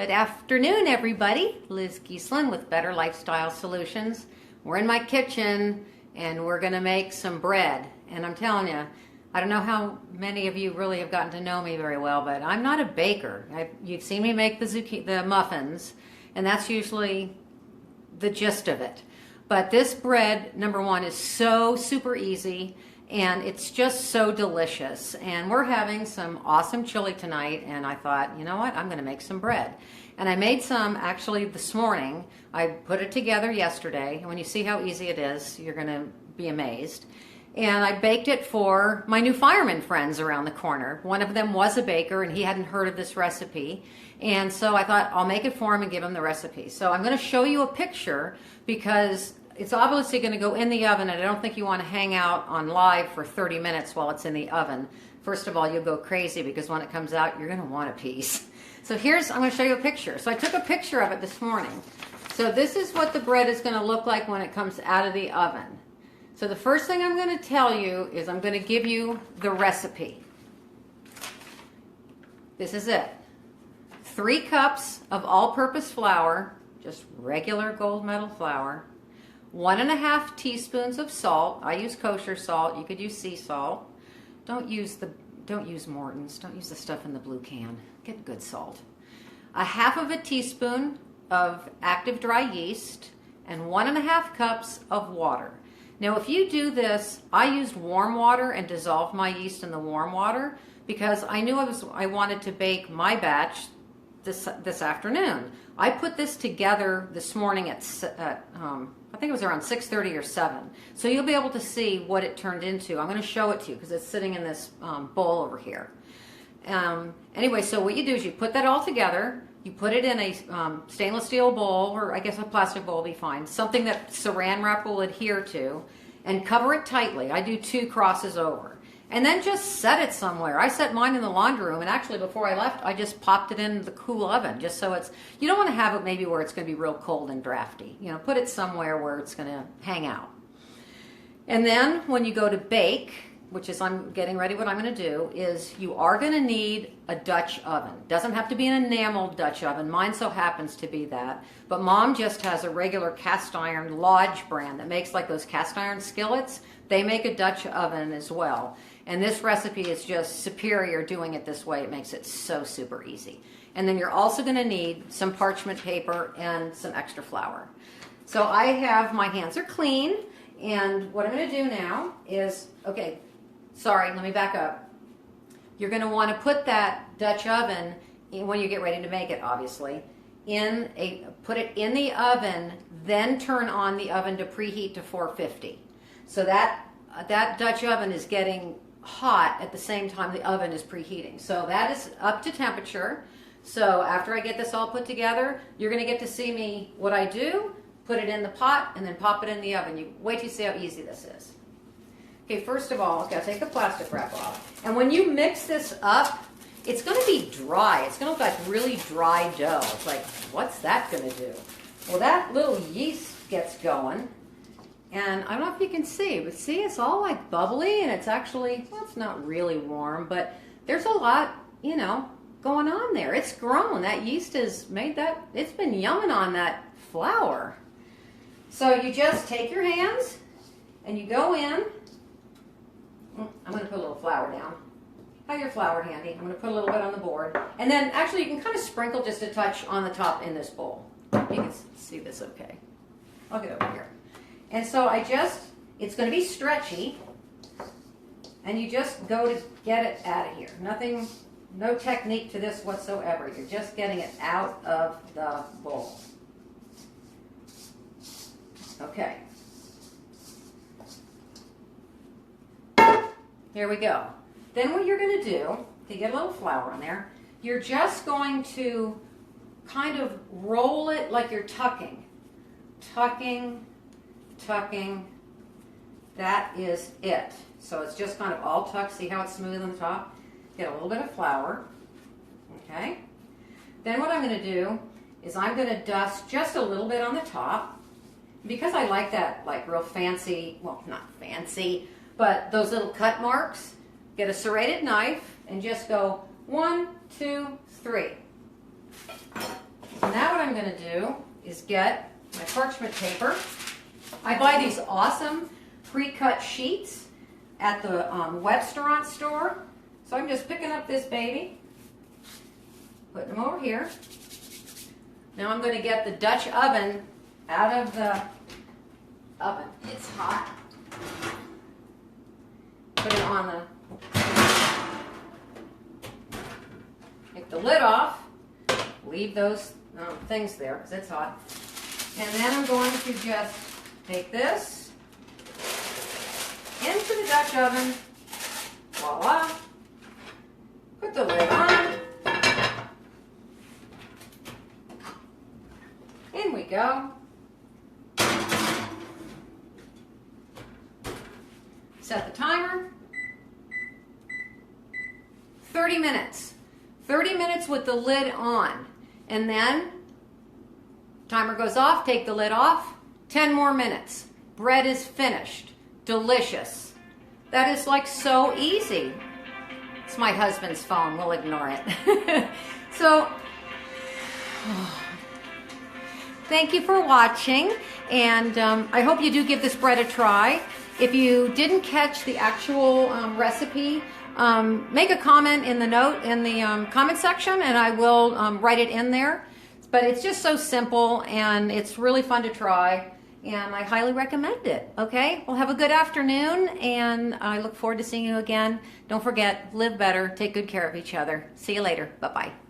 Good afternoon, everybody. Liz Giesland with Better Lifestyle Solutions. We're in my kitchen and we're going to make some bread. And I'm telling you, I don't know how many of you really have gotten to know me very well, but I'm not a baker. You've seen me make the muffins, and that's usually the gist of it. But this bread, number one, is so super easy, and it's just so delicious. And we're having some awesome chili tonight, and I thought, you know what, I'm going to make some bread. And I made some actually this morning. I put it together yesterday, and when you see how easy it is, you're going to be amazed. And I baked it for my new fireman friends around the corner. One of them was a baker, and he hadn't heard of this recipe. And so I thought, I'll make it for him and give him the recipe. So I'm going to show you a picture because it's obviously going to go in the oven, and I don't think you want to hang out on live for 30 minutes while it's in the oven. First of all, you'll go crazy because when it comes out, you're going to want a piece. So I'm going to show you a picture. So I took a picture of it this morning. So this is what the bread is going to look like when it comes out of the oven. So the first thing I'm going to tell you is I'm going to give you the recipe. This is it. 3 cups of all-purpose flour, just regular gold medal flour. 1.5 teaspoons of salt. I use kosher salt. You could use sea salt. Don't use Morton's. Don't use the stuff in the blue can. Get good salt. 1/2 teaspoon of active dry yeast and 1.5 cups of water. Now, if you do this, I used warm water and dissolved my yeast in the warm water because I knew I wanted to bake my batch this afternoon. I put this together this morning at I think it was around 6:30 or 7. So you'll be able to see what it turned into. I'm going to show it to you because it's sitting in this bowl over here. Anyway, so what you do is you put that all together. You put it in a stainless steel bowl, or I guess a plastic bowl will be fine. Something that saran wrap will adhere to, and cover it tightly. I do 2 crosses over. And then just set it somewhere. I set mine in the laundry room, and actually before I left, I just popped it in the cool oven, just so you don't want to have it maybe where it's going to be real cold and drafty. You know, put it somewhere where it's going to hang out. And then when you go to bake, which is I'm getting ready, what I'm going to do is you are going to need a Dutch oven. Doesn't have to be an enameled Dutch oven. Mine so happens to be that. But Mom just has a regular cast iron Lodge brand that makes like those cast iron skillets. They make a Dutch oven as well. And this recipe is just superior doing it this way. It makes it so super easy. And then you're also going to need some parchment paper and some extra flour. So my hands are clean. And what I'm going to do now is, okay, sorry, let me back up. You're going to want to put that Dutch oven, when you get ready to make it, obviously, put it in the oven, then turn on the oven to preheat to 450. So that Dutch oven is getting hot at the same time the oven is preheating. So that is up to temperature. So after I get this all put together, you're going to get to see me what I do, put it in the pot, and then pop it in the oven. You wait till you see how easy this is. Okay, first of all, I've got to take the plastic wrap off. And when you mix this up, it's going to be dry. It's going to look like really dry dough. It's like, what's that going to do? Well, that little yeast gets going. And I don't know if you can see, but see, it's all like bubbly, and it's actually, well, it's not really warm, but there's a lot, going on there. It's grown. That yeast has made that, it's been yumming on that flour. So you just take your hands, and you go in. I'm going to put a little flour down. Have your flour handy. I'm going to put a little bit on the board. And then, actually, you can kind of sprinkle just a touch on the top in this bowl. You can see this okay. I'll get over here. And so it's going to be stretchy, and you just go to get it out of here. No technique to this whatsoever. You're just getting it out of the bowl. Okay. Here we go. Then what you're going to do, to get a little flour on there, you're just going to kind of roll it like you're tucking. Tucking. That is it. So it's just kind of all tucked. See how it's smooth on the top? Get a little bit of flour. Okay. Then what I'm going to do is I'm going to dust just a little bit on the top. Because I like that like real fancy, well, not fancy, but those little cut marks, get a serrated knife and just go 1, 2, 3. I'm going to do is get my parchment paper. I buy these awesome pre-cut sheets at the restaurant store. So I'm just picking up this baby, putting them over here. Now I'm going to get the Dutch oven out of the oven. It's hot. Put it on the, take the lid off, leave those things there because it's hot. And then I'm going to just take this into the Dutch oven. Voila. Put the lid on. In we go. Set the timer. 30 minutes. 30 minutes with the lid on. And then timer goes off, take the lid off. 10 more minutes. Bread is finished. Delicious. That is like so easy. It's my husband's phone. We'll ignore it. So, thank you for watching. And I hope you do give this bread a try. If you didn't catch the actual recipe, make a comment in the note in the comment section, and I will write it in there. But it's just so simple, and it's really fun to try, and I highly recommend it. Okay? Well, have a good afternoon, and I look forward to seeing you again. Don't forget, live better, take good care of each other. See you later. Bye-bye.